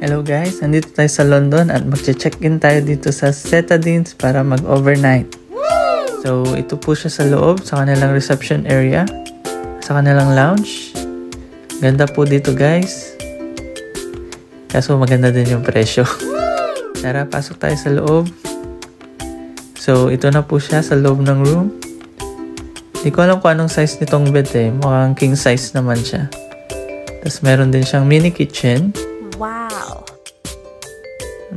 Hello guys, nandito tayo sa London at magche-check-in tayo dito sa Cetadines para mag-overnight. So, ito po siya sa loob, sa kanilang reception area, sa kanilang lounge. Ganda po dito guys. Kaso maganda din yung presyo. Tara, pasok tayo sa loob. So, ito na po siya sa loob ng room. Hindi ko alam kung anong size nitong bed eh. Mukhang king size naman siya. Tapos meron din siyang mini kitchen. Wow!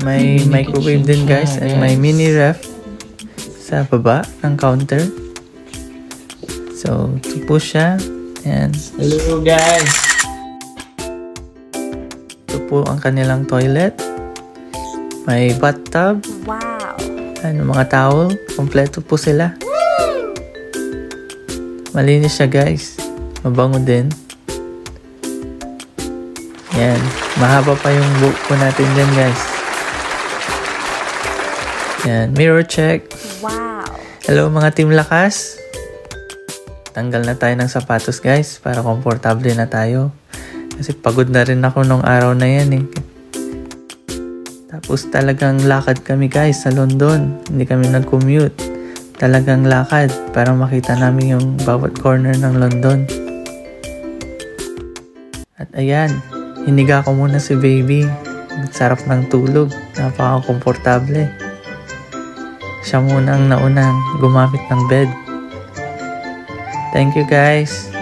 May microwave din guys and may mini ref sa baba ng counter. So, ito po siya. Ayan. Hello guys! Ito po ang kanilang toilet. May bathtub. Wow! Ano, mga towel. Kompleto po sila. Malinis siya guys. Mabango din. Yan. Mahaba pa yung buhok po natin dyan guys. Yan. Mirror check. Wow! Hello mga Team Lakas. Tanggal na tayo ng sapatos guys para komportable na tayo. Kasi pagod na rin ako nung araw na yan eh. Tapos talagang lakad kami guys sa London. Hindi kami nag-commute. Talagang lakad para makita namin yung bawat corner ng London. At ayan, hiniga ko muna si baby. Sarap ng tulog. Napaka-komportable. Siya muna ang naunang gumamit ng bed. Thank you guys.